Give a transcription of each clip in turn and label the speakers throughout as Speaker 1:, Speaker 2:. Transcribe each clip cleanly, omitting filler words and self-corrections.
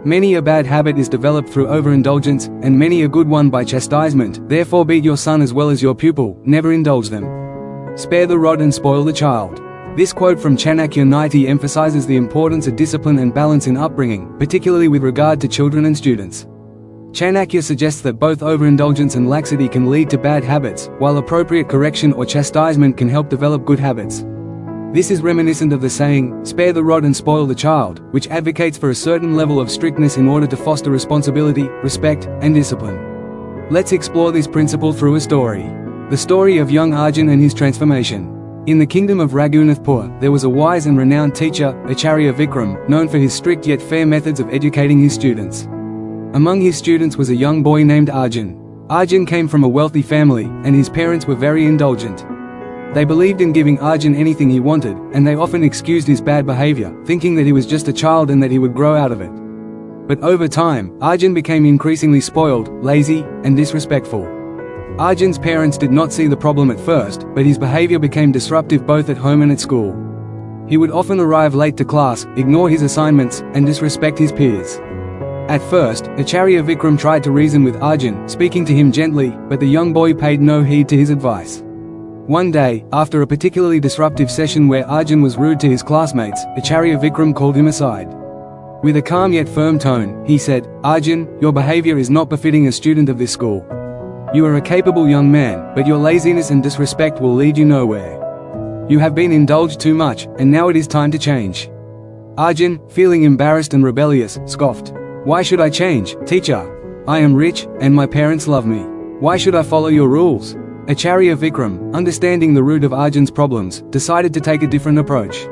Speaker 1: Many a bad habit is developed through overindulgence, and many a good one by chastisement. Therefore beat your son as well as your pupil, never indulge them. Spare the rod and spoil the child. This quote from Chanakya Niti emphasizes the importance of discipline and balance in upbringing, particularly with regard to children and students. Chanakya suggests that both overindulgence and laxity can lead to bad habits, while appropriate correction or chastisement can help develop good habits. This is reminiscent of the saying, "Spare the rod and spoil the child," which advocates for a certain level of strictness in order to foster responsibility, respect, and discipline. Let's explore this principle through a story. The story of young Arjun and his transformation. In the kingdom of Raghunathpur, there was a wise and renowned teacher, Acharya Vikram, known for his strict yet fair methods of educating his students. Among his students was a young boy named Arjun. Arjun came from a wealthy family, and his parents were very indulgent. They believed in giving Arjun anything he wanted, and they often excused his bad behavior, thinking that he was just a child and that he would grow out of it. But over time, Arjun became increasingly spoiled, lazy, and disrespectful. Arjun's parents did not see the problem at first, but his behavior became disruptive both at home and at school. He would often arrive late to class, ignore his assignments, and disrespect his peers. At first, Acharya Vikram tried to reason with Arjun, speaking to him gently, but the young boy paid no heed to his advice. One day, after a particularly disruptive session where Arjun was rude to his classmates, Acharya Vikram called him aside. With a calm yet firm tone, he said, "Arjun, your behavior is not befitting a student of this school. You are a capable young man, but your laziness and disrespect will lead you nowhere. You have been indulged too much, and now it is time to change." Arjun, feeling embarrassed and rebellious, scoffed. "Why should I change, teacher? I am rich, and my parents love me. Why should I follow your rules?" Acharya Vikram, understanding the root of Arjun's problems, decided to take a different approach.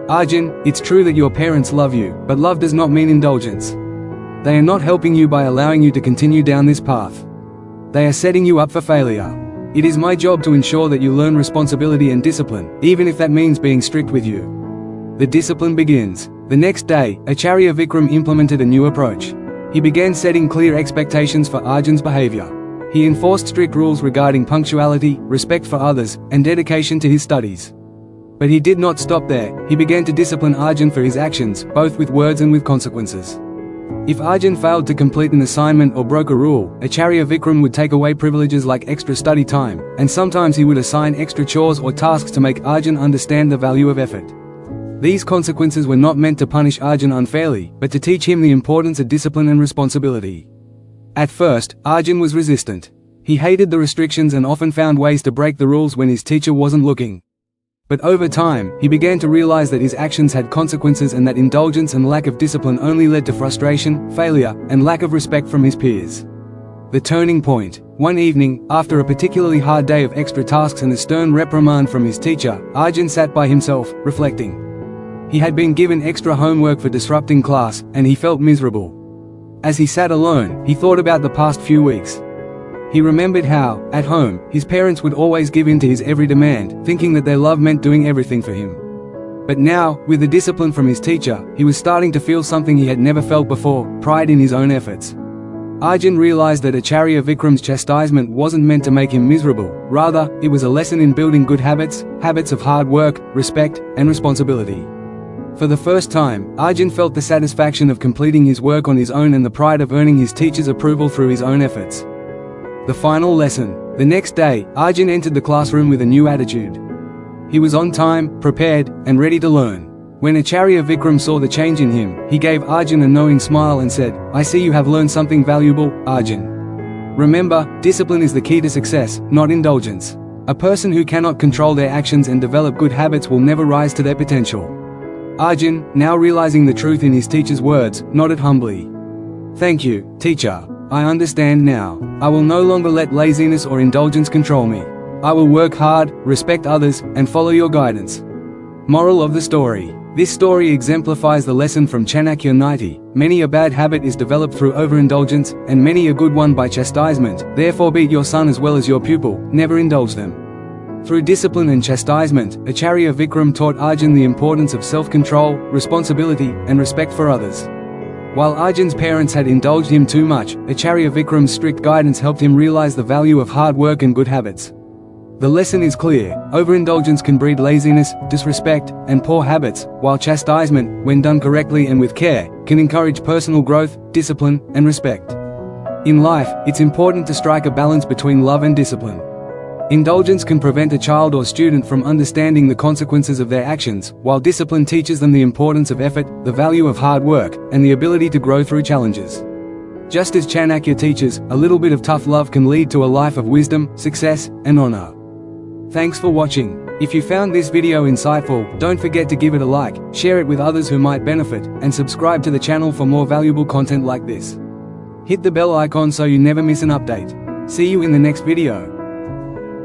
Speaker 1: "Arjun, it's true that your parents love you, but love does not mean indulgence. They are not helping you by allowing you to continue down this path. They are setting you up for failure. It is my job to ensure that you learn responsibility and discipline, even if that means being strict with you." The discipline begins. The next day, Acharya Vikram implemented a new approach. He began setting clear expectations for Arjun's behavior. He enforced strict rules regarding punctuality, respect for others, and dedication to his studies. But he did not stop there. He began to discipline Arjun for his actions, both with words and with consequences. If Arjun failed to complete an assignment or broke a rule, Acharya Vikram would take away privileges like extra study time, and sometimes he would assign extra chores or tasks to make Arjun understand the value of effort. These consequences were not meant to punish Arjun unfairly, but to teach him the importance of discipline and responsibility. At first, Arjun was resistant. He hated the restrictions and often found ways to break the rules when his teacher wasn't looking. But over time, he began to realize that his actions had consequences and that indulgence and lack of discipline only led to frustration, failure, and lack of respect from his peers. The turning point. One evening, after a particularly hard day of extra tasks and a stern reprimand from his teacher, Arjun sat by himself, reflecting. He had been given extra homework for disrupting class, and he felt miserable. As he sat alone, he thought about the past few weeks. He remembered how, at home, his parents would always give in to his every demand, thinking that their love meant doing everything for him. But now, with the discipline from his teacher, he was starting to feel something he had never felt before, pride in his own efforts. Arjun realized that Acharya Vikram's chastisement wasn't meant to make him miserable, rather, it was a lesson in building good habits, habits of hard work, respect, and responsibility. For the first time, Arjun felt the satisfaction of completing his work on his own and the pride of earning his teacher's approval through his own efforts. The final lesson. The next day, Arjun entered the classroom with a new attitude. He was on time, prepared, and ready to learn. When Acharya Vikram saw the change in him, he gave Arjun a knowing smile and said, "I see you have learned something valuable, Arjun. Remember, discipline is the key to success, not indulgence. A person who cannot control their actions and develop good habits will never rise to their potential." Arjun, now realizing the truth in his teacher's words, nodded humbly. "Thank you, teacher. I understand now. I will no longer let laziness or indulgence control me. I will work hard, respect others, and follow your guidance." Moral of the story. This story exemplifies the lesson from Chanakya Niti. Many a bad habit is developed through overindulgence, and many a good one by chastisement. Therefore beat your son as well as your pupil, never indulge them. Through discipline and chastisement, Acharya Vikram taught Arjun the importance of self-control, responsibility, and respect for others. While Arjun's parents had indulged him too much, Acharya Vikram's strict guidance helped him realize the value of hard work and good habits. The lesson is clear: overindulgence can breed laziness, disrespect, and poor habits, while chastisement, when done correctly and with care, can encourage personal growth, discipline, and respect. In life, it's important to strike a balance between love and discipline. Indulgence can prevent a child or student from understanding the consequences of their actions, while discipline teaches them the importance of effort, the value of hard work, and the ability to grow through challenges. Just as Chanakya teaches, a little bit of tough love can lead to a life of wisdom, success, and honor. Thanks for watching. If you found this video insightful, don't forget to give it a like, share it with others who might benefit, and subscribe to the channel for more valuable content like this. Hit the bell icon so you never miss an update. See you in the next video.